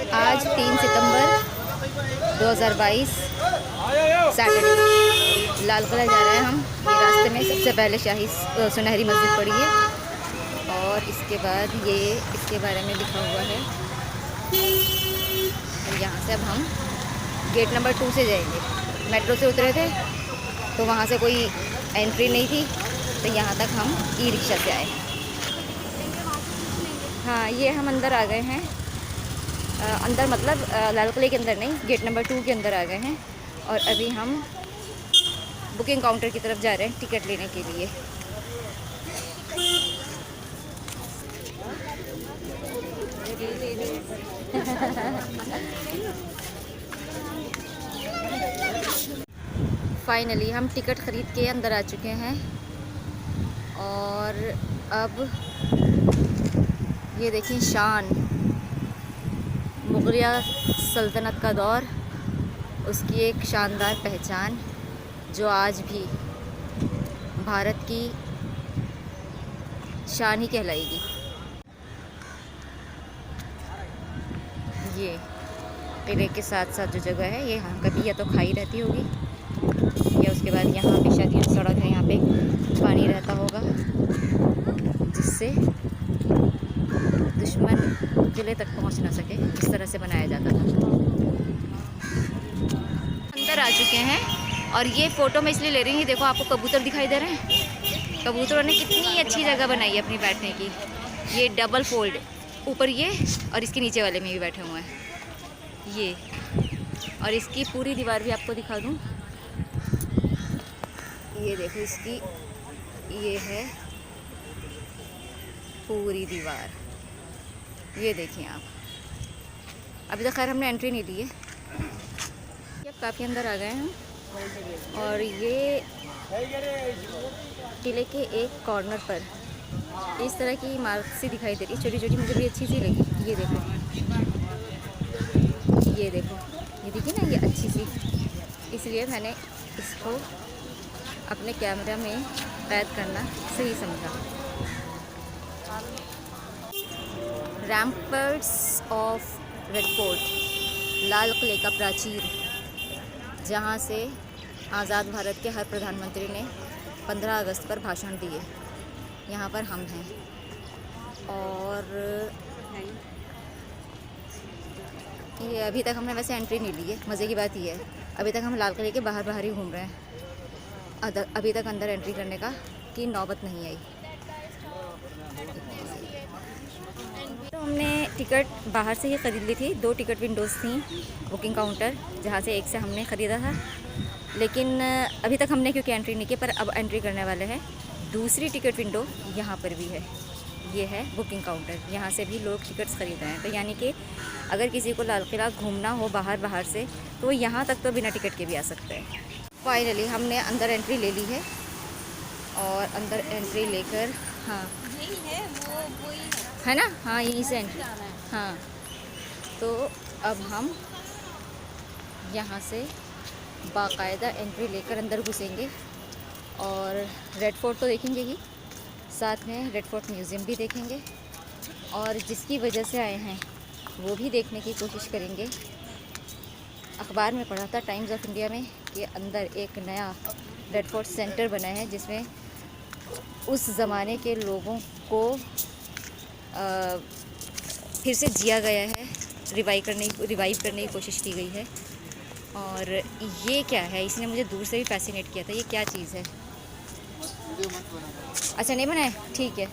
आज 3 सितंबर 2022 सैटरडे। लाल किला जा रहे हैं हम। ये रास्ते में सबसे पहले शाही सुनहरी मस्जिद पड़ी है और इसके बाद ये इसके बारे में लिखा हुआ है। और यहाँ से अब हम गेट नंबर 2 से जाएंगे। मेट्रो से उतरे थे तो वहाँ से कोई एंट्री नहीं थी, तो यहाँ तक हम ई रिक्शा से आए। हाँ, ये हम अंदर आ गए हैं। अंदर मतलब लाल किले के अंदर नहीं, गेट नंबर 2 के अंदर आ गए हैं। और अभी हम बुकिंग काउंटर की तरफ जा रहे हैं टिकट लेने के लिए। फाइनली हम टिकट ख़रीद के अंदर आ चुके हैं और अब ये देखिए शान, मुग़लिया सल्तनत का दौर, उसकी एक शानदार पहचान जो आज भी भारत की शान ही कहलाएगी। ये किले के साथ साथ जो जगह है, ये यहाँ कभी या तो खाई रहती होगी या उसके बाद यहाँ हमेशा की सड़क है, यहाँ पे पानी रहता होगा जिससे दुश्मन किले तक पहुँच ना सके। इस तरह से बनाया जाता था। अंदर आ चुके हैं और ये फ़ोटो मैं इसलिए ले रही हूँ, देखो आपको कबूतर दिखाई दे रहे हैं। कबूतरों ने कितनी अच्छी जगह बनाई है अपनी बैठने की। ये डबल फोल्ड, ऊपर ये और इसके नीचे वाले में भी बैठे हुए हैं ये। और इसकी पूरी दीवार भी आपको दिखा दूँ। ये देखो इसकी, ये है पूरी दीवार। ये देखिए आप। अभी तक खैर हमने एंट्री नहीं ली है। अब काफ़ी अंदर आ गए हैं और ये किले के एक कॉर्नर पर इस तरह की इमारत सी दिखाई दे रही है, छोटी छोटी, मुझे भी अच्छी सी लगी। ये देखो, ये देखो, ये देखिए ना, ये अच्छी सी, इसलिए मैंने इसको अपने कैमरा में कैद करना सही समझा। रैम्पर्ट्स ऑफ रेड फोर्ट, लाल किले का प्राचीर, जहाँ से आज़ाद भारत के हर प्रधानमंत्री ने 15 अगस्त पर भाषण दिए, यहाँ पर हम हैं। और ये अभी तक हमने वैसे एंट्री नहीं ली है। मज़े की बात ये है, अभी तक हम लाल किले के बाहर बाहर ही घूम रहे हैं। अभी तक अंदर एंट्री करने का की नौबत नहीं आई। तो हमने टिकट बाहर से ही ख़रीद ली थी। 2 टिकट विंडोज़ थी बुकिंग काउंटर, जहाँ से एक से हमने ख़रीदा था। लेकिन अभी तक हमने क्योंकि एंट्री नहीं की, पर अब एंट्री करने वाले हैं। दूसरी टिकट विंडो यहाँ पर भी है। ये है बुकिंग काउंटर, यहाँ से भी लोग टिकट्स ख़रीद रहे हैं। तो यानी कि अगर किसी को लाल किला घूमना हो बाहर से, तो यहाँ तक तो बिना टिकट के भी आ सकते हैं। फाइनली हमने अंदर एंट्री ले ली है और अंदर एंट्री लेकर, हाँ है ना, हाँ यहीं से एंट्री, हाँ। तो अब हम यहाँ से बाकायदा एंट्री लेकर अंदर घुसेंगे और रेड फोर्ट तो देखेंगे ही, साथ में रेड फोर्ट म्यूज़ियम भी देखेंगे और जिसकी वजह से आए हैं वो भी देखने की कोशिश करेंगे। अखबार में पढ़ा था टाइम्स ऑफ इंडिया में कि अंदर एक नया रेड फोर्ट सेंटर बना है, जिसमें उस ज़माने के लोगों को फिर से जिया गया है, रिवाइव करने की कोशिश की गई है। और ये क्या है, इसने मुझे दूर से भी फैसिनेट किया था। ये क्या चीज़ है? अच्छा नहीं बनाए, ठीक है।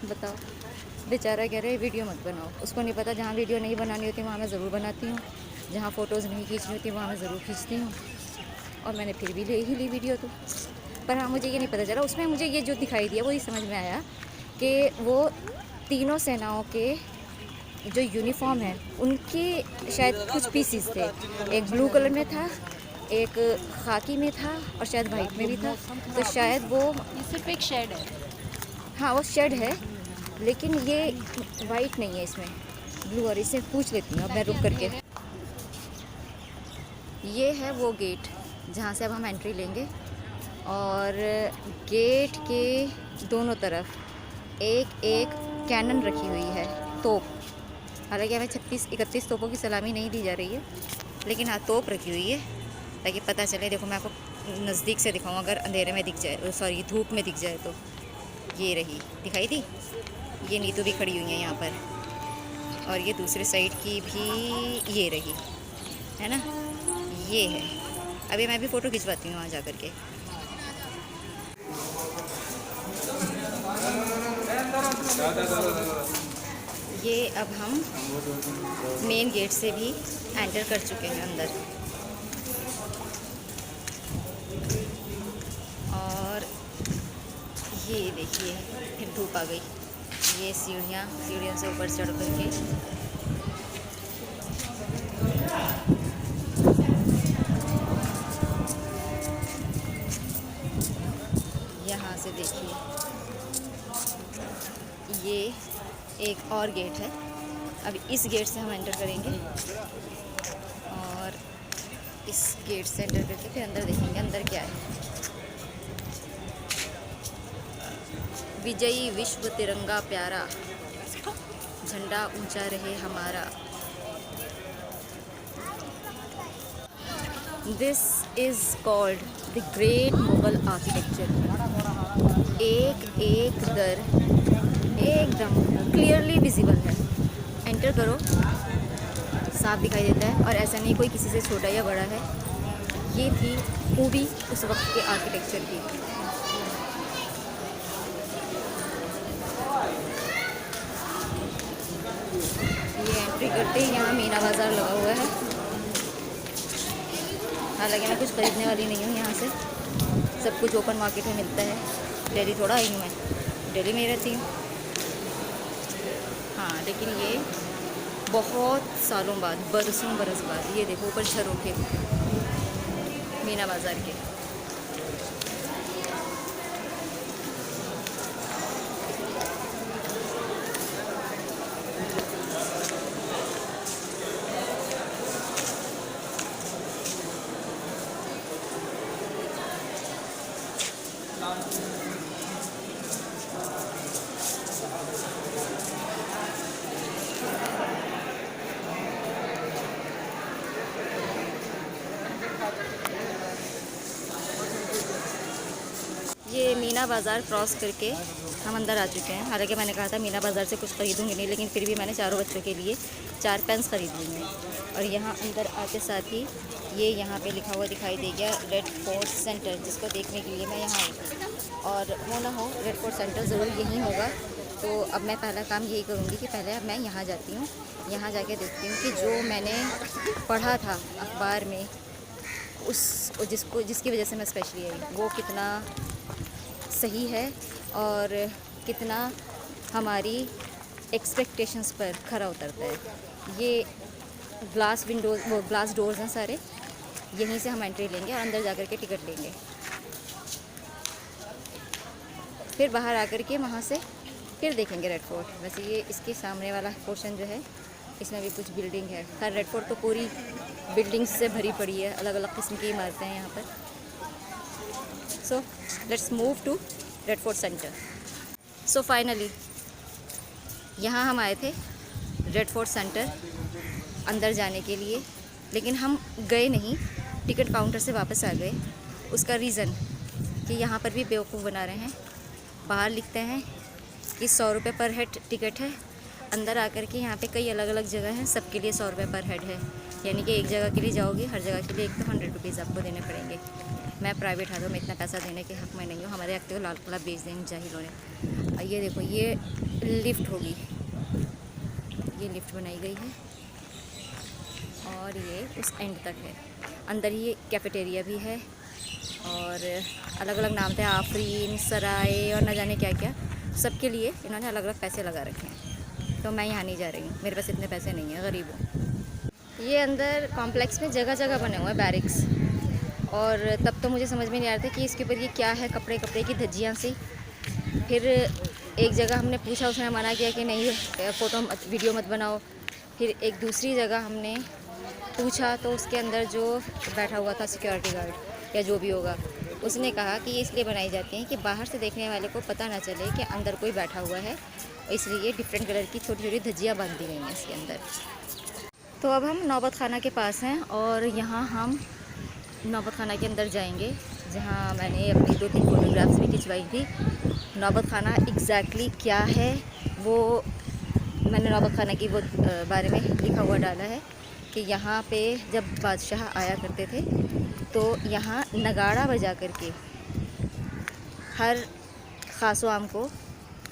बताओ, बेचारा कह रहे वीडियो मत बनाओ। उसको नहीं पता जहाँ वीडियो नहीं बनानी होती वहाँ मैं ज़रूर बनाती हूँ, जहाँ फ़ोटोज़ नहीं खींचनी होती वहाँ मैं ज़रूर खींचती हूँ। और मैंने फिर भी ले ही ली वीडियो तो। पर हाँ, मुझे ये नहीं पता चला, उसमें मुझे ये जो दिखाई दिया वो ही समझ में आया कि वो तीनों सेनाओं के जो यूनिफॉर्म है उनके शायद कुछ पीसीस थे। एक ब्लू कलर में था, एक खाकी में था और शायद वाइट में भी था। तो शायद वो सिर्फ एक शेड है। हाँ, वो शेड है, लेकिन ये वाइट नहीं है, इसमें ब्लू। और इससे पूछ लेती हूँ अब मैं रुक करके। ये है वो गेट जहाँ से अब हम एंट्री लेंगे और गेट के दोनों तरफ एक एक कैनन रखी हुई है, तोप। हालांकि हमें 36-31 तोपों की सलामी नहीं दी जा रही है, लेकिन हाँ तोप रखी हुई है ताकि पता चले। देखो मैं आपको नज़दीक से दिखाऊँ, अगर अंधेरे में दिख जाए, सॉरी धूप में दिख जाए तो। ये रही, दिखाई दी? ये नीतू भी खड़ी हुई है यहाँ पर, और ये दूसरे साइड की भी ये रही, है ना। ये है। अभी मैं भी फ़ोटो खिंचवाती हूँ वहाँ जा कर के। ये अब हम मेन गेट से भी एंटर कर चुके हैं अंदर, और ये देखिए फिर धूप आ गई। ये सीढ़ियों से ऊपर चढ़ करके यहाँ से देखिए, ये एक और गेट है। अब इस गेट से हम एंटर करेंगे, और इस गेट से एंटर करके फिर अंदर देखेंगे अंदर क्या है। विजयी विश्व तिरंगा प्यारा, झंडा ऊंचा रहे हमारा। This is called the great Mughal architecture. एक एक दर एकदम क्लियरली विजिबल है। एंटर करो, साफ दिखाई देता है, और ऐसा नहीं कोई किसी से छोटा या बड़ा है। ये थी खूबी उस वक्त के आर्किटेक्चर की। ये एंट्री करते ही यहाँ मीना बाज़ार लगा हुआ है। हालांकि मैं कुछ ख़रीदने वाली नहीं हूँ यहाँ से, सब कुछ ओपन मार्केट में मिलता है। दिल्ली थोड़ा आई हूँ मैं, दिल्ली में रहती हूँ। हाँ, लेकिन ये बहुत सालों बाद, बरसों बरस बाद, ये देखो ऊपर झरोखे मीना बाज़ार के। ये मीना बाज़ार क्रॉस करके हम अंदर आ चुके हैं। हालांकि मैंने कहा था मीना बाज़ार से कुछ ख़रीदूँगी नहीं, लेकिन फिर भी मैंने चारों बच्चों के लिए 4 पेन्स ख़रीद ली हैं। और यहाँ अंदर आते साथ ही ये यहाँ पे लिखा हुआ दिखाई दे गया, रेड फोर्ट सेंटर, जिसको देखने के लिए मैं यहाँ आई थी। और वो ना हो, रेड फोर्ट सेंटर ज़रूर यहीं होगा। तो अब मैं पहला काम यही करूँगी कि पहले अब मैं यहाँ जाती हूँ, यहाँ जाके देखती हूँ कि जो मैंने पढ़ा था अखबार में, जिसकी वजह से मैं स्पेशली आई, वो कितना सही है और कितना हमारी एक्सपेक्टेशंस पर खरा उतरता है। ये ग्लास विंडोज़, वो ग्लास डोर्स हैं सारे, यहीं से हम एंट्री लेंगे और अंदर जाकर के टिकट लेंगे। फिर बाहर आकर के वहाँ से फिर देखेंगे रेड फोर्ट। वैसे ये इसके सामने वाला पोर्शन जो है, इसमें भी कुछ बिल्डिंग है। खैर रेड फोर्ट तो पूरी बिल्डिंग्स से भरी पड़ी है, अलग अलग किस्म की इमारतें हैं यहाँ पर। So let's move to Red Fort centre. So finally यहाँ हम आए थे रेड फोर्ट सेंटर अंदर जाने के लिए, लेकिन हम गए नहीं, टिकट काउंटर से वापस आ गए। उसका रीज़न कि यहाँ पर भी बेवकूफ़ बना रहे हैं। बाहर लिखते हैं कि 100 रुपये पर हेड टिकट है। अंदर आकर के यहाँ पे कई अलग अलग जगह हैं, सबके लिए 100 रुपये पर हेड है। यानी कि एक जगह के लिए जाओगे, हर जगह के लिए एक तो 100 रुपीज़ आपको देने पड़ेंगे। मैं प्राइवेट हाथों में इतना पैसा देने के हक़ में नहीं हूँ। हमारे हक़ को लाल किला बेच देंगे जाहिलों ने। ये देखो, ये लिफ्ट होगी, ये लिफ्ट बनाई गई है और ये उस एंड तक है। अंदर ही कैफ़ेटेरिया भी है और अलग अलग नाम थे, आफरीन, सराय और न जाने क्या क्या। सबके लिए इन्होंने अलग अलग पैसे लगा रखे हैं। तो मैं यहाँ नहीं जा रही हूँ, मेरे पास इतने पैसे नहीं हैं, गरीब हूँ। ये अंदर कॉम्प्लेक्स में जगह जगह बने हुए हैं बैरिक्स, और तब तो मुझे समझ में नहीं आ रहा था कि इसके ऊपर ये क्या है, कपड़े की धज्जियाँ सी। फिर एक जगह हमने पूछा, उसने मना किया कि नहीं फ़ोटो वीडियो मत बनाओ। फिर एक दूसरी जगह हमने पूछा तो उसके अंदर जो बैठा हुआ था सिक्योरिटी गार्ड या जो भी होगा, उसने कहा कि ये इसलिए बनाई जाती हैं कि बाहर से देखने वाले को पता ना चले कि अंदर कोई बैठा हुआ है, इसलिए डिफरेंट कलर की छोटी छोटी धज्जियाँ बांध दी गई हैं इसके अंदर। तो अब हम नौबत खाना के पास हैं और यहाँ हम नौबत खाना के अंदर जाएंगे, जहाँ मैंने अपनी 2-3 फ़ोटोग्राफ्स भी खिंचवाई थी। नौबत खाना एग्जैक्टली क्या है वो मैंने नौबत खाना की वो बारे में लिखा हुआ डाला है कि यहाँ पे जब बादशाह आया करते थे तो यहाँ नगाड़ा बजा करके हर ख़ास व आम को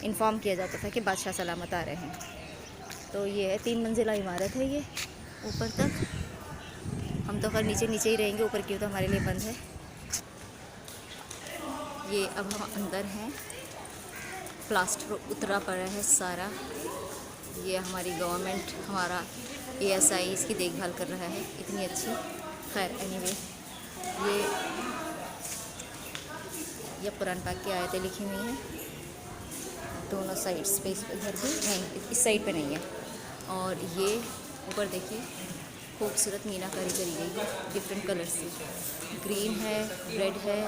इन्फॉर्म किया जाता था कि बादशाह सलामत आ रहे हैं। तो ये है 3 मंजिला इमारत है ये ऊपर तक। हम तो खैर नीचे नीचे ही रहेंगे, ऊपर की तो हमारे लिए बंद है। ये अब हम अंदर हैं, प्लास्टर उतरा पड़ा है सारा। ये हमारी गवर्नमेंट, हमारा ASI इसकी देखभाल कर रहा है इतनी अच्छी। खैर एनीवे, ये कुरान पाक की आयतें लिखी हुई हैं दोनों साइड्स पे, इधर भी नहीं, इस साइड पे नहीं है। और ये ऊपर देखिए खूबसूरत मीनाकारी करी गई है डिफरेंट कलर से, ग्रीन है, रेड है,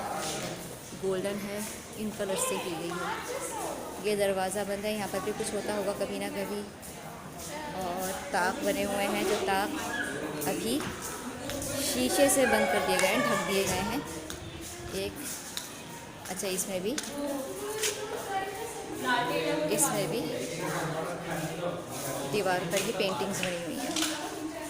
गोल्डन है, इन कलर से की गई है। ये दरवाज़ा बंद है, यहाँ पर भी कुछ होता होगा कभी ना कभी। और ताक बने हुए हैं, जो ताक अभी शीशे से बंद कर दिए गए हैं, ढक दिए गए हैं। एक अच्छा, इसमें भी दीवार पर ही पेंटिंग्स बनी हुई हैं।